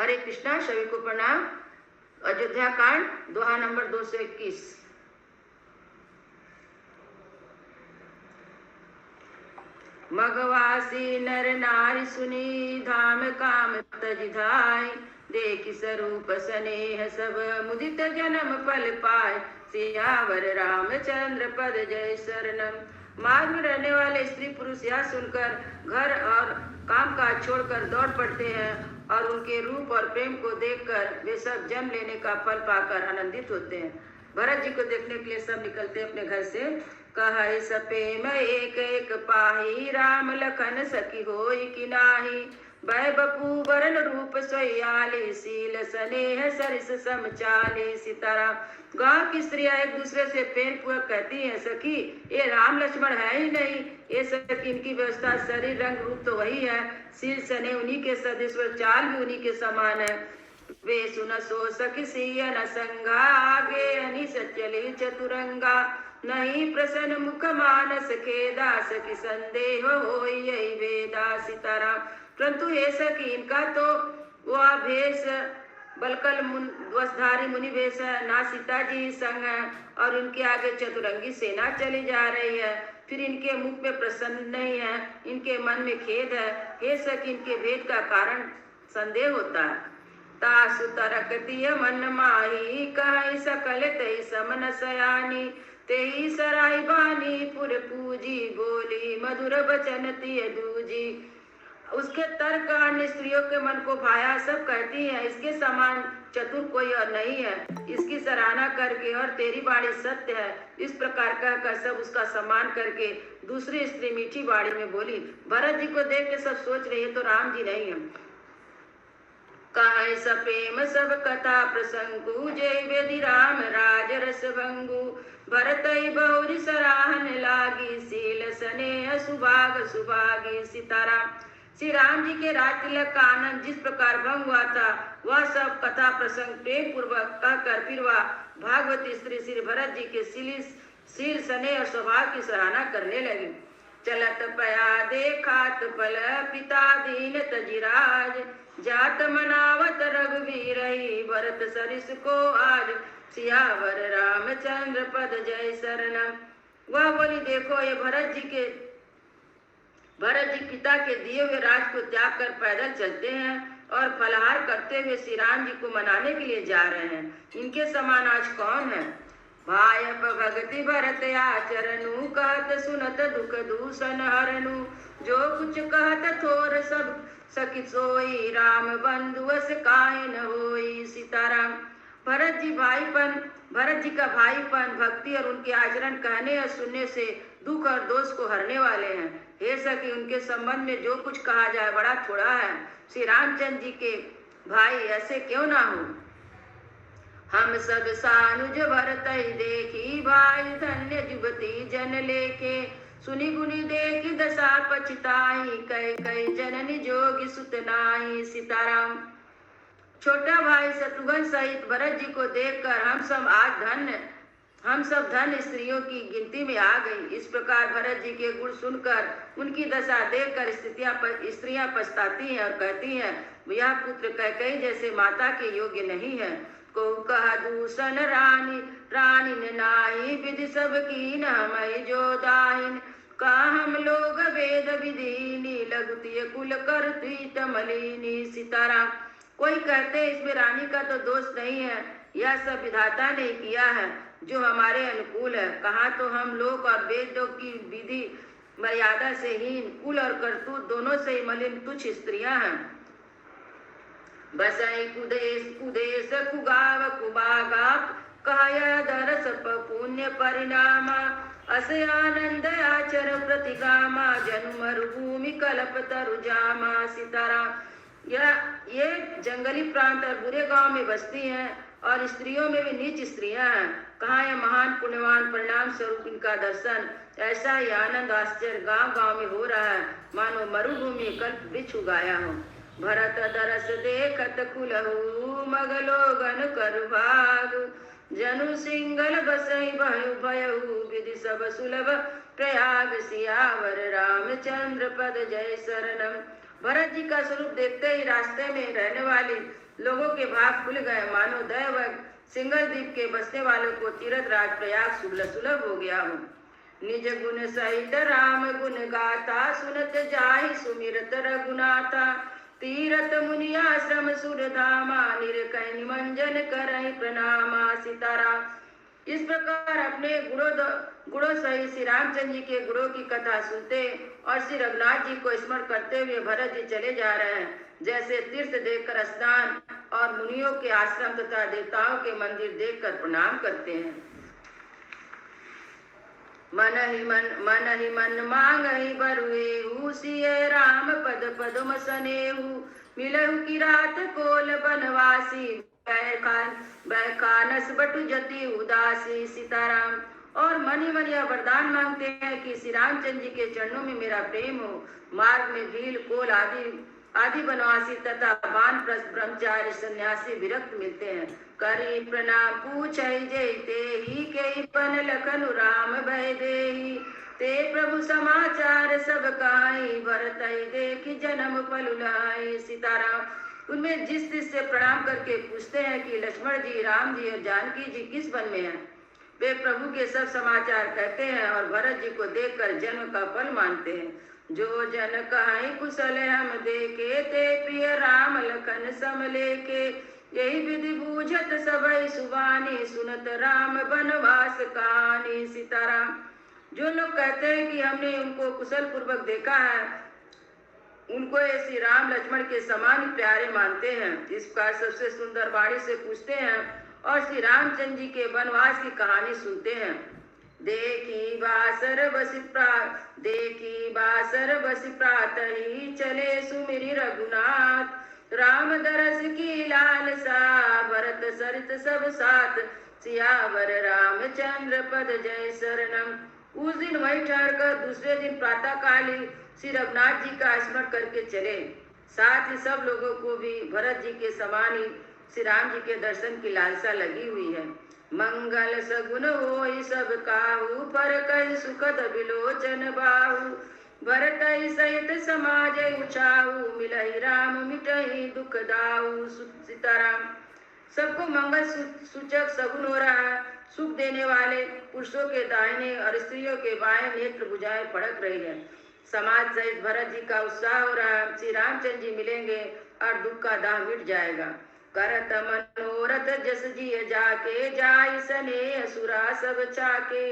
हरे कृष्णा, सभी को प्रणाम। अयोध्या कांड दोहा नंबर 221। मगवासी नर नारी सुनी, धाम काम तज धाय। देखि स्वरूप स्नेह सब, मुदित जन्म फल पाए। सियावर रामचंद्र पद जय शरणम। मार्ग में रहने वाले स्त्री पुरुष यह सुनकर घर और काम काज छोड़कर दौड़ पड़ते हैं और उनके रूप और प्रेम को देखकर वे सब जन्म लेने का फल पाकर आनंदित होते हैं। भरत जी को देखने के लिए सब निकलते अपने घर से। कहे सपेम एक एक पाही, राम लखन सखी होई कि नाही। वह बपू वरन रूप सोयाले, शील स्नेह सरिस समचाले। सीताराम। गांव की स्त्रियां एक दूसरे से प्रेम पूर्वक कहती हैं, सखी ये राम लक्ष्मण है ही नहीं। ये सखी इनकी व्यवस्था, शरीर रंग रूप तो वही है, शील स्नेह उन्हीं के सदृश, चाल भी उन्हीं के समान है। वे सुन सो सखी सियन संगा, आगे अनिस चली चतुरंगा। नहीं प्रसन्न मुख मानस खेदा, सखी संदेह होई यही वेदा। सीताराम। परंतु हे सखी इनका तो वह भेष बलकल वसधारी मुनि भेष है, ना सीता जी संग है और उनके आगे चतुरंगी सेना चली जा रही है। फिर इनके मुख में प्रसन्न नहीं है, इनके मन में खेद है। हे सखी इनके भेद का कारण संदेह होता है। तासु तरकतिय मन माही, कहि सकल तई समन सयानी। तेई सराय बानी पुर पूजी, बोली मधुर बचन तिय दूजी। उसके तर्क अन्य स्त्रियों के मन को भाया, सब कहती हैं इसके समान चतुर कोई और नहीं है। इसकी सराहना करके और तेरी बाणी सत्य है, इस प्रकार कहकर सब उसका सम्मान करके दूसरी स्त्री मीठी बाणी में बोली। भरत जी को देख के सब सोच रही है तो राम जी नहीं है। कहे सपेम सब कथा प्रसंगु, जय वेदि राम राज रस भंगु। भरतई बहुरी सराहन लागी, शील स्नेह सुभाग सुभागी। सीताराम। श्री राम जी के राज तिलक का आनंद जिस प्रकार भंग हुआ था, वह सब कथा प्रसंग प्रेम पूर्वक कहकर फिर वह भागवती स्त्री श्री भरत जी के शील स्नेह और स्वभाव की सराहना करने लगी। चलत पया देखात फल, पिता दीन तजिराज। जात मनावत रघुवीर, भरत सरिस को आज। सियावर रामचंद्र पद जय शरणम। वह बोली, देखो ये भरत जी पिता के दिए हुए राज को त्याग कर पैदल चलते हैं और फलहार करते हुए श्री राम जी को मनाने के लिए जा रहे हैं। इनके समान आज कौन है। भाय भगति भरत आचरनु, कहत सुनत दुख दूषण हरनु। जो कुछ कहत थोर सब सखी सोई, राम बंधु अस काहे न होई। सीताराम। भरत जी का भाईपन, भक्ति और उनके आचरण कहने और सुनने से दुख और दोष को हरने वाले हैं। हे सखी उनके संबंध में जो कुछ कहा जाए बड़ा थोड़ा है। श्री रामचंद्र जी के भाई ऐसे क्यों ना हो। हम सब सानुज भरत देखी, भाई धन्य जुगती जन लेके। सुनि गुनि देखी दशा पछताई, कई कई जननी जोगी सुत नाही। सीताराम। छोटा भाई शत्रुघ्न सहित भरत जी को देखकर हम सब धन्य स्त्रियों की गिनती में आ गई। इस प्रकार भरत जी के गुण सुनकर उनकी दशा देखकर स्त्रियां पछताती हैं और कहती हैं, यह पुत्र कैकेयी जैसे माता के योग्य नहीं है। को कहा दूषण रानी ने नाही, विधि सब कीन हमई जो दाहिन। का हम लोग वेद विधीनी, लघुतिय कुल करती तमलिनी। सीताराम। कोई कहते इसमें रानी का तो दोष नहीं है, यह सब विधाता ने किया है जो हमारे अनुकूल है। कहा तो हम लोग और वेदों की विधि मर्यादा से हीन, कुल और करतूत दोनों से ही मलिन तुच्छ स्त्रियां हैं। बसई कुदेश कुगाव कुबागा, कहय दरस पुण्य परिणामा। अस आनंद आचर प्रतिगामा, जनु मरुभूमि कल्प तरुजामा। सीताराम। ये जंगली प्रांत और बुरे गांव में बसती हैं और स्त्रियों में भी नीच स्त्रियां हैं। कहाँ यह महान पुण्यवान परिणाम स्वरूप इनका दर्शन। ऐसा ही आनंद आश्चर्य गांव गांव में हो रहा है, मानो मरुभूमि कल्प वृक्ष उगाया हो। भरत दरस देखत कुलहु, मगलोगन कर भाग। जनु सिंगल बसई भयहु, विधि सब सुलभ प्रयाग। सियावर रामचंद्र पद जय शरणम। भरत जी का स्वरूप देखते ही रास्ते में रहने वाली लोगों के भाग खुल गए, मानो दैवक सिंगल द्वीप के बसने वालों को तीर्थ राज प्रयाग सुलभ हो गया हो। निज गुण सहित राम गुण गाता, सुनत जाहि सुमिरत रघुनाथा। तीरथ मुनि आश्रम सुर धामा, निरकहि निमंजन करहि प्रणामा। सीताराम। इस प्रकार अपने गुणों सहित श्री रामचंद्र जी के गुणों की कथा सुनते और श्री रघुनाथ जी को स्मरण करते हुए भरत जी चले जा रहे हैं। जैसे तीर्थ देखकर स्नान और मुनियों के आश्रम तथा देवताओं के मंदिर देखकर प्रणाम करते हैं। मन ही मन मांगहि बरुएहु, सिय राम पद पदम सनेहु। मिलहु की रात कोल बनवासी, बैखानस बटु जति उदासी। सीताराम। और मन ही मन यह वरदान मांगते हैं कि श्री रामचंद्र जी के चरणों में मेरा प्रेम हो। मार्ग में भील कोल आदि बनवासी तथा वानप्रस्थ ब्रह्मचारी सन्यासी विरक्त मिलते हैं। करी प्रणाम पूछै जैते ही, के पन लखन राम भय देहि। ते प्रभु समाचार सब काई, भरतहि देखि जन्म पलुलाई। सीताराम। उनमें जिस से प्रणाम करके पूछते हैं कि लक्ष्मण जी, राम जी और जानकी जी किस वन में हैं। वे प्रभु के सब समाचार कहते हैं और भरत जी को देखकर जन्म का फल मानते हैं। जो जन कहाई कुशल हम देखे, ते प्रिय राम लखन सम लेके। यही विधि बूझत सबई सुबानी, सुनत राम बनवास कहानी। सीताराम। जो लोग कहते हैं कि हमने उनको कुशल पूर्वक देखा है, उनको श्री राम लक्ष्मण के समान प्यारे मानते हैं। इस प्रकार सबसे सुंदर वाणी से पूछते हैं और श्री रामचंद्र जी के वनवास की कहानी सुनते हैं। देखी बासर बसि प्रातहि, चले सुमिरि रघुनाथ। राम दरस की लालसा, भरत सरित सब साथ। सियावर रामचंद्र पद जय शरणम। उस दिन वही ठहर कर दूसरे दिन प्रातः काल श्री रघुनाथ जी का स्मरण करके चले। साथ ही सब लोगों को भी भरत जी के समान ही श्री राम जी के दर्शन की लालसा लगी हुई है। मंगल सगुन होई सब काहू, पर कहि सुखद बिलोचन बाहु। भरत सहित समाज उछाऊ, मिलहि राम मिटहि दुख दाऊ। सीताराम। सबको मंगल सूचक सगुन हो रहा है। सुख देने वाले पुरुषों के दाहिने और स्त्रियों के बाएं नेत्र भुजाएं फड़क रही है। समाज सहित भरत जी का उत्साह हो रहा है। श्री रामचंद्र जी मिलेंगे और दुख का दाह मिट जाएगा। करत मनोरथ जस जिय जाके, जाय सने असुरा सब छाके।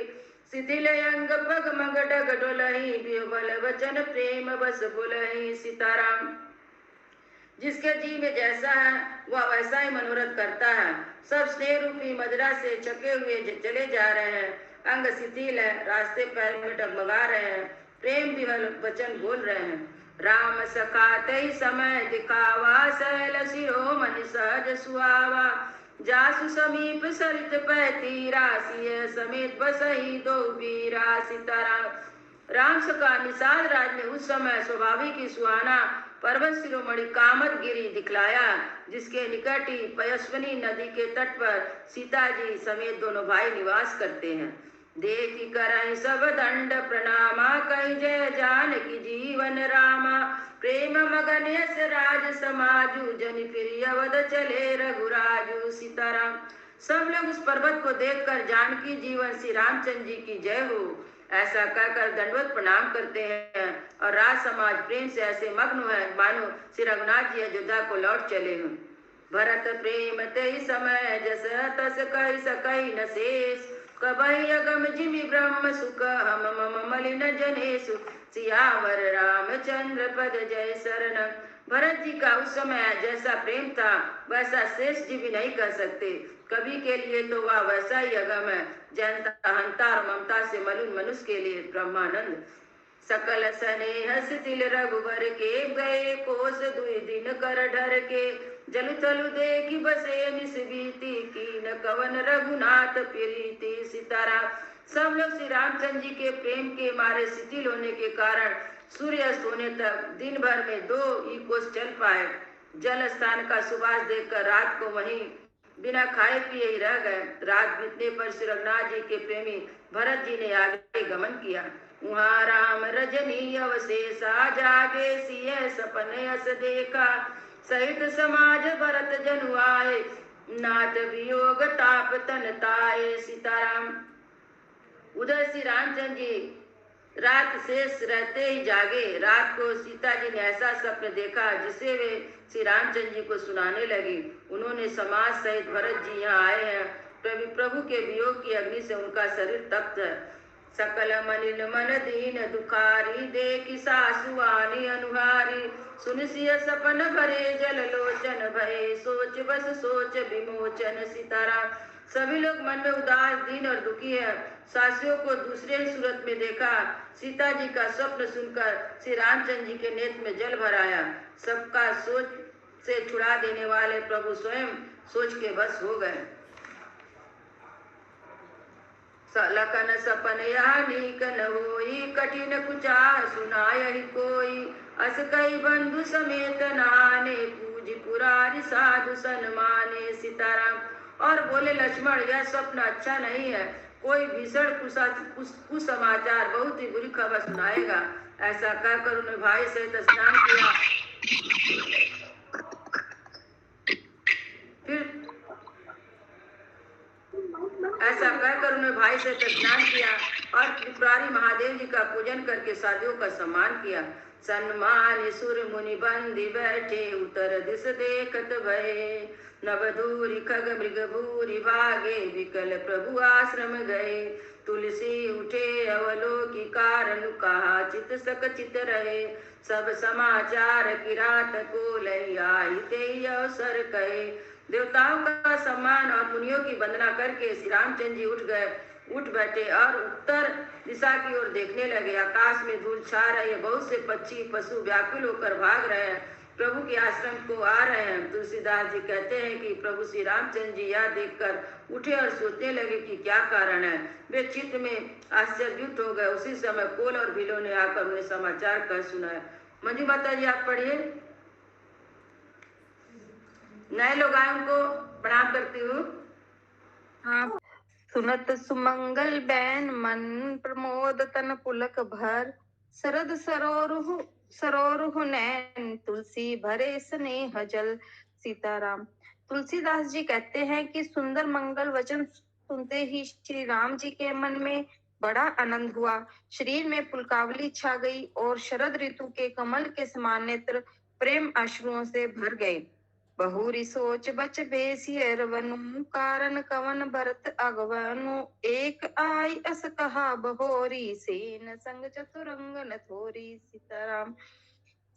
शिथिल अंग पग मग डग डोलहि, बिह्वल वचन प्रेम बस बोलहि। सीताराम। जिसके जी में जैसा है वह वैसा ही मनोरथ करता है। सब स्नेह रूपी मदिरा से चके हुए चले जा रहे हैं। अंग शिथिल है, रास्ते पैर में डगमगा रहे हैं, प्रेम विह्वल वचन बोल रहे हैं। राम सखा तई समय दिखावा, सैल शिरोमणि सहज सुहावा। जासु समीप सरित पै तीरा, सिय समेत बसहि दो वीरा। सीताराम। राम सखा निषाद राज ने उस समय स्वाभाविक ही सुहाना पर्वत शिरोमणि कामदगिरी दिखलाया, जिसके निकट ही पयस्विनी नदी के तट पर सीता जी समेत दोनों भाई निवास करते हैं। देखि करहि सब दंड प्रणामा, कहि जय जानकी जीवन रामा। प्रेम मगन यस राज समाजू, जनि फिर अवध चले रघुराजू। सीताराम। सब लोग उस पर्वत को देखकर जानकी जीवन श्री रामचंद्र जी की जय हो ऐसा कहकर दंडवत प्रणाम करते हैं और राज समाज प्रेम से ऐसे मग्न है मानो श्री रघुनाथ जी अयोध्या को लौट चले हों। भरत प्रेम ते समय जस तस कहि सकहि न शेष, कबहि अगम जिमि ब्रह्म सुख हम मम मलिन जनेषु। सियावर रामचंद्र पद जय शरण। भरत जी का उस समय जैसा प्रेम था वैसा श्रेष्ठ जी भी नहीं कर सकते। कवि के लिए तो वह वैसा ही अगम है, जनता हंता और ममता से मलिन मनुष्य के लिए ब्रह्मानंद। सकल स्नेह शिथिल रघुवर के, गए कोस दुई दिन कर ढर के। जलु थलु देखि बसे निस बीती, कीन कवन रघुनाथ प्रीति। सीताराम। सब लोग श्री रामचंद्र जी के प्रेम के मारे शिथिल होने के कारण सूर्य अस्त होने तक दिन भर में 2 कोस चल पाए। जल स्थान का सुबास देखकर रात को वहीं बिना खाए पिए ही रह गए। रात बीतने पर श्री रघुनाथ जी के प्रेमी भरत जी ने आगे गमन किया। वहाँ राम रजनी अवशेषा, जागे सिय सपने अस देखा। सहित समाज भरत जनु आए, नाथ वियोग ताप तन ताए। सीताराम। उधर श्री रामचंद्र जी रात शेष रहते ही जागे। रात को सीता जी ने ऐसा स्वप्न देखा जिसे वे श्री रामचंद्र जी को सुनाने लगी। उन्होंने समाज सहित भरत जी यहाँ आए हैं। प्रभु के वियोग की अग्नि से उनका शरीर तप्त है। सकल मलिन मन दीन दुखारी, देखी सासु आनी अनुहारी। सुन सिय सपन भरे जल लोचन भये, सोच बस सोच विमोचन। सीताराम। सभी लोग मन में उदास दीन और दुखी है। सासियों को दूसरे ही सूरत में देखा। सीता जी का स्वप्न सुनकर श्री रामचंद्र जी के नेत्र में जल भर आया। सबका सोच से छुड़ा देने वाले प्रभु स्वयं सोच के बस हो गए। लखन सपन यह नीक न होई, कठिन कुचार सुनायहि कोई। अस कई बंधु समेत नाने, पूज पुरारी साधु सन्माने। सीताराम। और बोले लक्ष्मण, यह स्वप्न अच्छा नहीं है। कोई भीषण कुसमाचार, बहुत ही बुरी खबर सुनाएगा। ऐसा कहकर उन्होंने भाई सहित स्नान किया। फिर ऐसा कहकर उन्हें भाई से स्नान किया और त्रिपुरारी महादेव जी का पूजन करके साधुओं का सम्मान किया। सन्मान सुर मुनि बंदी बैठे, उतर दिस देखत भये। नवधूरी खग मृग भूरी भागे, विकल प्रभु आश्रम गए। तुलसी उठे अवलोकी कारण, कहा चित सक चित रहे। सब समाचार किरात को लई, आई ते अवसर कहे। देवताओं का सम्मान और मुनियों की वंदना करके श्री रामचंद्र जी उठ बैठे और उत्तर दिशा की ओर देखने लगे। आकाश में धूल छा रही है। बहुत से पक्षी पशु व्याकुल होकर भाग रहे हैं, प्रभु के आश्रम को आ रहे हैं। तुलसीदास जी कहते हैं कि प्रभु श्री रामचंद्र जी यह देखकर उठे और सोचने लगे कि क्या कारण है। वे चित्त में आश्चर्यचकित हो गए। उसी समय कोल और भीलों ने आकर उन्हें समाचार कह सुनाया। मंजू माता जी आप पढ़िए। नए लोग आए उनको प्रणाम करती हूँ। हाँ। सुनत सुमंगल बैन, मन प्रमोद तन पुलक भर। शरद सरोरुह नैन, तुलसी भरे स्नेह जल। सीताराम। तुलसीदास जी कहते हैं कि सुंदर मंगल वचन सुनते ही श्री राम जी के मन में बड़ा आनंद हुआ। शरीर में पुलकावली छा गई और शरद ऋतु के कमल के समान नेत्र प्रेम अश्रुओं से भर गए। बहुरी सोच बच बेसियर वनु, कारण कवन भरत अगवनु। एक आई अस कहा बहोरी, सेन संग चतुरंगन थोरी। सीताराम।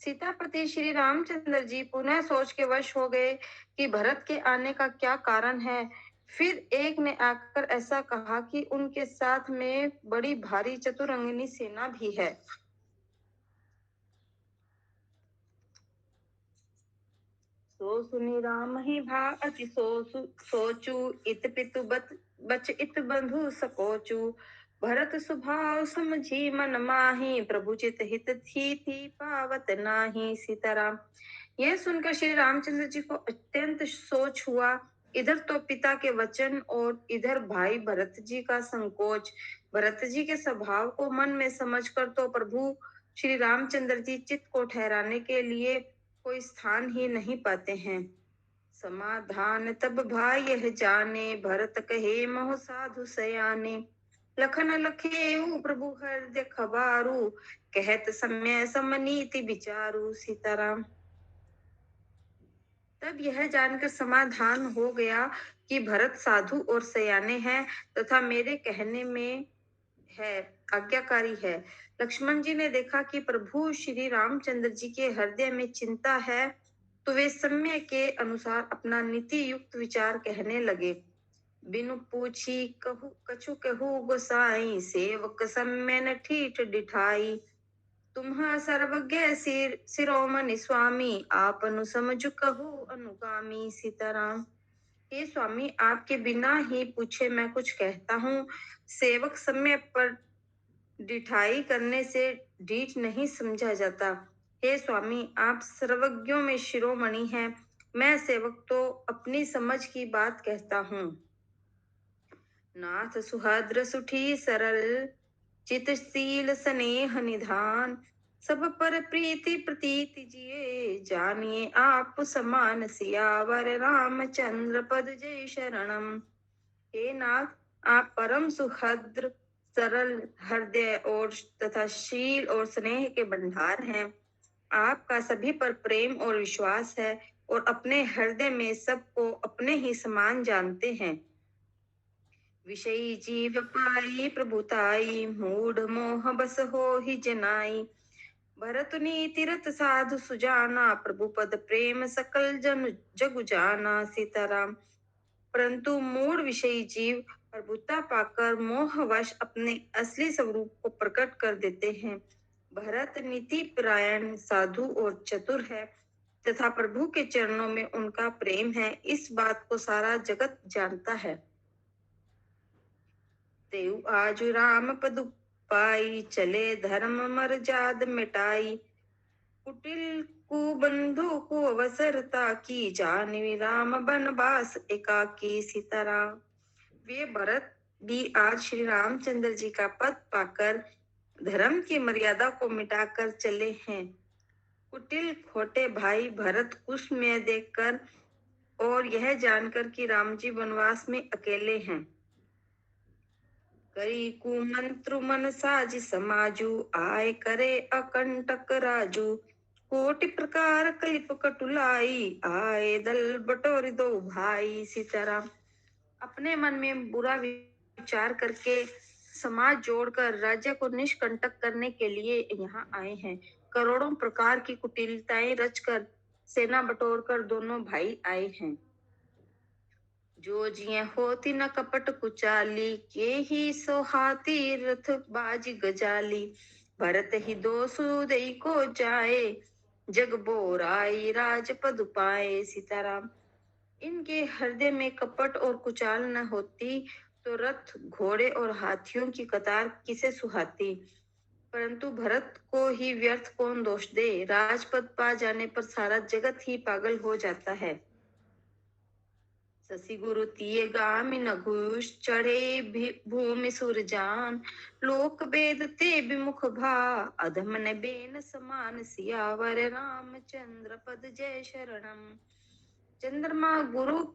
सीतापति श्री रामचंद्र जी पुनः सोच के वश हो गए कि भरत के आने का क्या कारण है। फिर एक ने आकर ऐसा कहा कि उनके साथ में बड़ी भारी चतुरंगिनी सेना भी है। सो सुनि राम ही भा अति सोचू, इत पितु बच इत बंधु सकोचू। भरत स्वभाव समझी मन माही, प्रभु चित हित थी पावत नाही। सीताराम। यह सुनकर श्री रामचंद्र जी को अत्यंत सोच हुआ। इधर तो पिता के वचन और इधर भाई भरत जी का संकोच। भरत जी के स्वभाव को मन में समझकर तो प्रभु श्री रामचंद्र जी चित्त को ठहराने के लिए कोई स्थान ही नहीं पाते हैं। समाधान तब भाई यह जाने, भरत कहे मोह साधु सयाने। लखन लखे प्रभु हृदय खबारू, कहत समय समनीति विचारू। सीताराम। तब यह जानकर समाधान हो गया कि भरत साधु और सयाने हैं तथा मेरे कहने में है आज्ञाकारी है। लक्ष्मण जी ने देखा कि प्रभु श्री रामचंद्र जी के हृदय में चिंता है, तो वे समय के अनुसार अपना नीति युक्त विचार कहने लगे। बिनु पूछी कछु कहू गोसाई, सेवक समय न ठीठ डिठाई। तुम्हा सर्वज्ञ शिरोमणि स्वामी, आपनु समझ कहू अनुगामी। सीताराम। हे स्वामी, आपके बिना ही पूछे मैं कुछ कहता हूँ। सेवक समय पर डिठाई करने से ढीठ नहीं समझा जाता। हे स्वामी, आप सर्वज्ञों में शिरोमणि हैं। मैं सेवक तो अपनी समझ की बात कहता हूँ। नाथ सुहाद्र सुठी सरल, चितशील स्नेह निधान। सब पर प्रीति प्रतीत जिए, जानिए आप समान सियावर रामचंद्र पद जय शरणम। हे नाथ, आप परम सुहृद, सरल हृदय और तथा शील और स्नेह के भंडार हैं। आपका सभी पर प्रेम और विश्वास है और अपने हृदय में सबको अपने ही समान जानते हैं। विषयी जीव पाई प्रभुताई, मूढ़ मोह बस हो ही जनाई। भरत नीति रत साधु सुजाना, प्रभु पद प्रेम सकल जन जग जाना। सीताराम। परंतु मूढ़ विषयी जीव प्रभुता पाकर मोहवश अपने असली स्वरूप को प्रकट कर देते हैं। भरत नीति परायण साधु और चतुर है तथा प्रभु के चरणों में उनका प्रेम है, इस बात को सारा जगत जानता है। तेउ आज राम पद पाई, चले धर्म मर्याद मिटाई। कुटिल कुबंधु को अवसरता की, जानवी राम बनवास एकाकी। सीताराम। वे भरत भी आज श्री रामचंद्र जी का पद पाकर धर्म की मर्यादा को मिटाकर चले हैं। कुटिल खोटे भाई भरत कुश में देखकर और यह जानकर कि राम जी वनवास में अकेले हैं। करी कुमंत्रु मन साज समाजू, आय करे अकंटक राजू। कोटि प्रकार कलिप कटुलाई, आए दल बटोरी दो भाई। सीताराम। अपने मन में बुरा विचार करके समाज जोड़कर राज्य को निष्कंटक करने के लिए यहाँ आए हैं। करोड़ों प्रकार की कुटिलताएं रचकर सेना बटोरकर दोनों भाई आए हैं। जो जिये होती न कपट कुचाली, के ही सोहाती रथ बाजी गजाली। भरत ही दो सुदई को जाए, जग बोराई राजपद पाए। सीताराम। इनके हृदय में कपट और कुचाल न होती तो रथ घोड़े और हाथियों की कतार किसे सुहाती। परंतु भरत को ही व्यर्थ कौन दोष दे, राजपद पा जाने पर सारा जगत ही पागल हो जाता है। शशि गुरु तिये गामी न घूस, चढ़े भूमि सुरजान। लोक वेद ते विमुख भा, अधम न बेन समान। सियावर रामचंद्र पद जय शरणम। चंद्रमा गुरु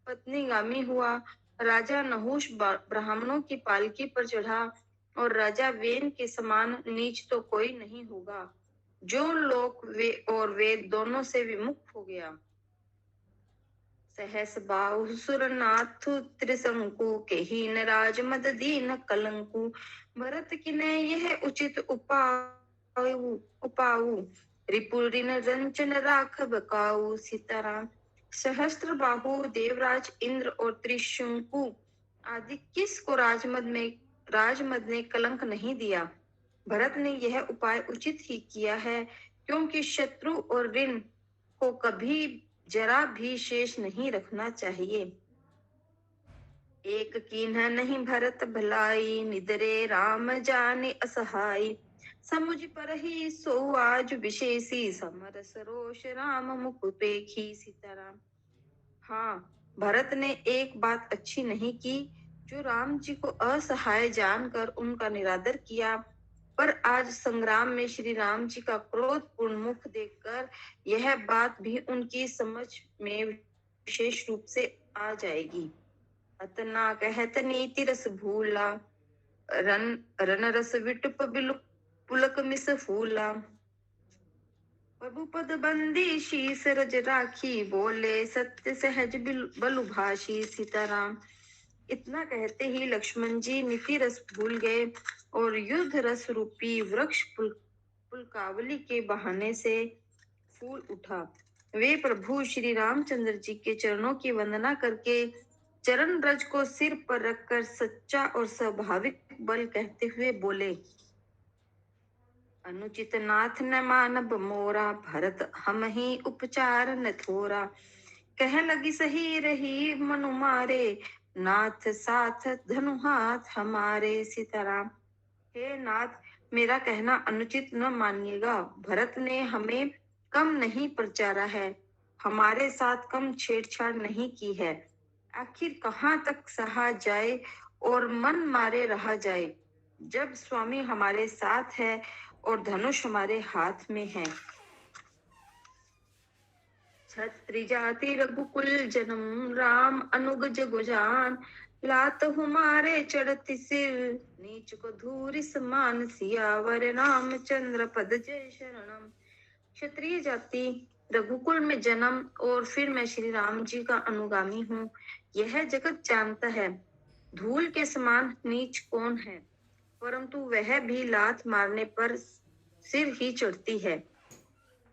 पत्नीगामी हुआ, राजा नहुष ब्राह्मणों की पालकी पर चढ़ा और राजा वेन के समान नीच तो कोई नहीं होगा, जो लोक वे और वेद दोनों से विमुख हो गया। सहस बाहु सुरनाथ त्रिशंकु, के हीन राज मद दीन कलंकु। भरत की ने यह उचित उपाऊ, रिपुर ऋण रंचन राख बकाऊ। सीताराम। सहस्त्र बाहु देवराज इंद्र और त्रिशंकु आदि किस को राजमद ने कलंक नहीं दिया। भरत ने यह उपाय उचित ही किया है, क्योंकि शत्रु और ऋण को कभी जरा भी शेष नहीं रखना चाहिए। एक कीन्ह नहीं भरत भलाई, निदरे राम जाने असहाय। समुझ पर ही सो आज विशेषी, समरस रोष राम मुख पेखी। सीताराम। हाँ, भरत ने एक बात अच्छी नहीं की, जो राम जी को असहाय जानकर उनका निरादर किया, पर आज संग्राम में श्री राम जी का क्रोधपूर्ण मुख देखकर यह बात भी उनकी समझ में विशेष रूप से आ जाएगी। अतना कहत नीति रस भूला, रन रस विटुप पुलक मिस फूला। प्रभु पद बंदी शीस रज राखी, बोले सत्य सहज बलु भाषी। सीताराम। इतना कहते ही लक्ष्मण जी नीति रस भूल गए और युद्ध रस रूपी वृक्ष पुलकावली के बहाने से फूल उठा। वे प्रभु श्री रामचंद्र जी के चरणों की वंदना करके चरण रज को सिर पर रखकर सच्चा और स्वाभाविक बल कहते हुए बोले, अनुचित नाथ न मानब मोरा, भरत हम ही उपचार न थोरा। कह लगी सही रही मनु मारे, नाथ साथ धनु हाथ हमारे। सीताराम। हे नाथ, मेरा कहना अनुचित न मानिएगा। भरत ने हमें कम नहीं प्रचारा है, हमारे साथ कम छेड़छाड़ नहीं की है। आखिर कहाँ तक सहा जाए और मन मारे रहा जाए। जब स्वामी हमारे साथ है और धनुष हमारे हाथ में है। छत्री जाति रघुकुल जन्म, राम अनुग जगु जान, लात हमारे चढ़ती सिर, नीच को धूरि समान, सियावर रामचंद्र पद जय शरणम। क्षत्रिय जाति, रघुकुल में जन्म, और फिर मैं श्री राम जी का अनुगामी हूँ। यह जगत जानता है धूल के समान नीच कौन है, परंतु वह भी लात मारने पर सिर ही चढ़ती है।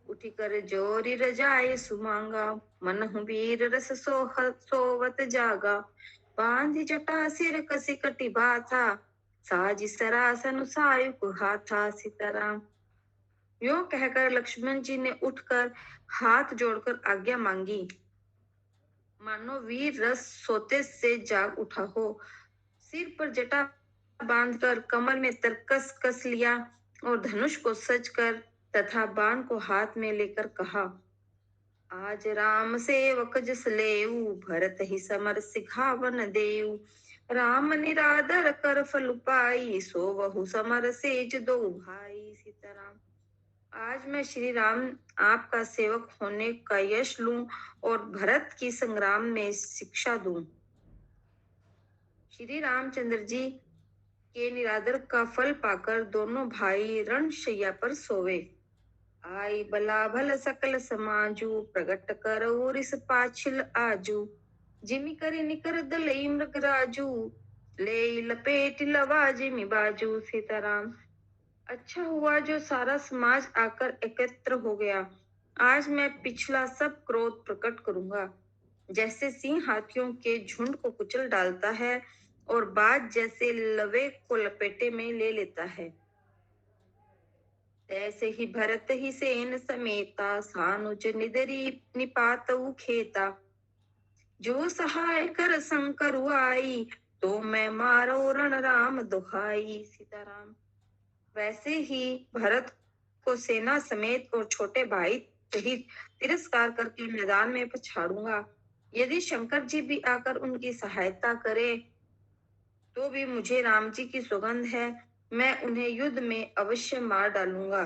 उठी कर जोरी रजाए सुमांगा, मनहु वीर रस सोवत जागा, बांधी जटा सिर कसी कटी बाथा, साजी सरासन सायुक हाथा। सीताराम। यो कहकर लक्ष्मण जी ने उठकर हाथ जोड़कर आज्ञा मांगी, मानो वीर रस सोते से जाग उठा हो। सिर पर जटा बांधकर कमर में तरकस कस लिया और धनुष को सज कर तथा बाण को हाथ में लेकर कहा, आज राम सेवक जस लेऊ, भरत ही समर सिखावन देऊ, राम निरादर कर फल पाई, सो बहु समर सेज दो भाई। सीताराम। आज मैं श्री राम आपका सेवक होने का यश लूं और भरत की संग्राम में शिक्षा दूं। श्री रामचंद्र जी के निरादर का फल पाकर दोनों भाई रणशैया पर सोवे। आई बला भल सकल समाजू, प्रगट कर उरिस पाछिल आजू, जिमि करि निकर दलई मृग राजू, ले लपेट लवा जिमि बाजू। सीताराम। अच्छा हुआ जो सारा समाज आकर एकत्र हो गया। आज मैं पिछला सब क्रोध प्रकट करूंगा। जैसे सिंह हाथियों के झुंड को कुचल डालता है और बाज जैसे लवे को लपेटे में ले लेता है, ऐसे ही भरत ही सेन समेता, सानुज निदरी निपातऊ खेता, जो सहाय कर शंकर आई, तो मैं मारो रण राम दुहाई। सीताराम। वैसे ही भरत को सेना समेत और छोटे भाई सहित तिरस्कार करके मैदान में पछाड़ूंगा। यदि शंकर जी भी आकर उनकी सहायता करे तो भी मुझे राम जी की सौगंध है, मैं उन्हें युद्ध में अवश्य मार डालूंगा।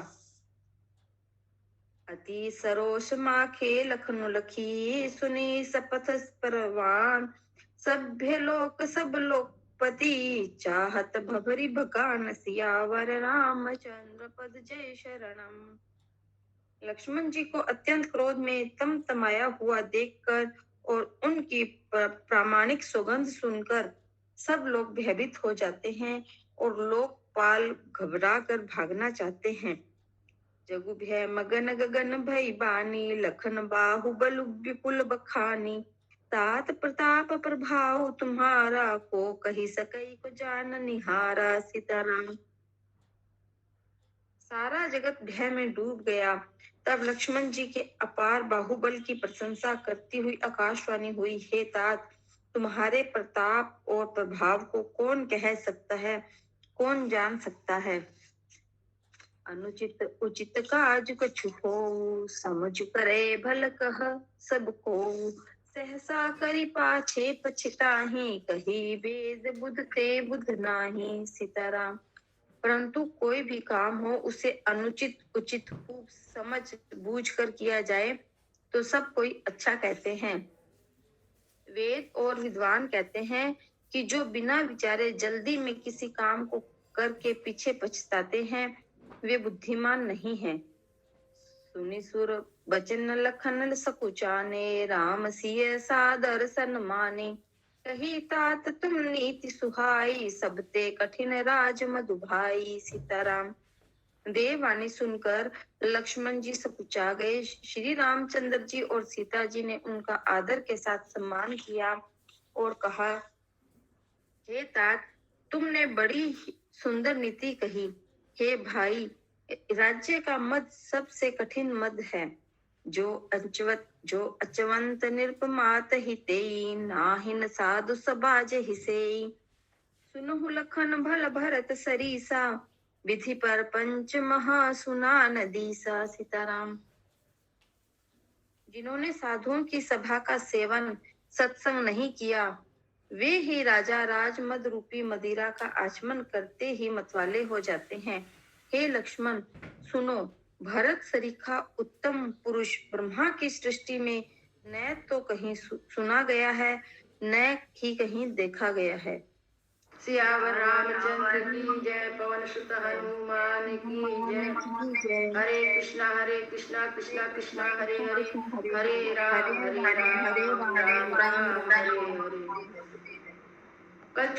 अति सरोष माखे लखनु लखी, सुनी सपथ परवान, सभ्य लोक सब लोकपति, चाहत भभरी भगान, सियावर रामचंद्र पद जय शरणम। लक्ष्मण जी को अत्यंत क्रोध में तमतमाया हुआ देखकर और उनकी प्रामाणिक सौगंध सुनकर सब लोग भयभीत हो जाते हैं और लोकपाल घबरा कर भागना चाहते हैं। जगु भय मगन गगन भई बानी, लखन बाहुबल विपुल बखानी, तात प्रताप प्रभाव तुम्हारा, को कही सकई को जान निहारा। सीताराम। सारा जगत भय में डूब गया। तब लक्ष्मण जी के अपार बाहुबल की प्रशंसा करती हुई आकाशवाणी हुई, हे तात, तुम्हारे प्रताप और प्रभाव को कौन कह सकता है, कौन जान सकता है। अनुचित उचित काज कछु हो, समझ करे भल कह सबको, सहसा करी पाछे पछताही, कही वेद बुध ते बुध नाही। सीताराम। परंतु कोई भी काम हो उसे अनुचित उचित खूब समझ बूझ कर किया जाए तो सब कोई अच्छा कहते हैं। वेद और विद्वान कहते हैं कि जो बिना विचारे जल्दी में किसी काम को करके पीछे पछताते हैं वे बुद्धिमान नहीं हैं। सुनि सुर बचन लखन सकुचाने, राम सिय सादर सन्माने, कही तात तुम नीति सुहाई, सबते कठिन राज मधुभाई। सीताराम। देववाणी सुनकर लक्ष्मण जी सकुचा गए। श्री रामचंद्र जी और सीता जी ने उनका आदर के साथ सम्मान किया और कहा, हे तात, तुमने बड़ी सुंदर नीति कही। हे भाई, राज्य का मद सबसे कठिन मद है। जो अचवंत निरपमात हितेई, नाहिन साधु समाज हिसेई, सुनहु लखन भल भरत सरीसा, विधि पर पंच महा सुना नदीसा। सीताराम। जिन्होंने साधुओं की सभा का सेवन सत्संग नहीं किया वे ही राजा राज मद रूपी मदिरा का आचमन करते ही मतवाले हो जाते हैं। हे लक्ष्मण सुनो, भरत सरीखा उत्तम पुरुष ब्रह्मा की सृष्टि में न तो कहीं सुना गया है, न ही कहीं देखा गया है। सियावर रामचंद्र की जय, पवन सुत हनुमान की जय। हरे कृष्णा कृष्णा कृष्णा हरे हरे, हरे राम राम राम हरे हरे। कल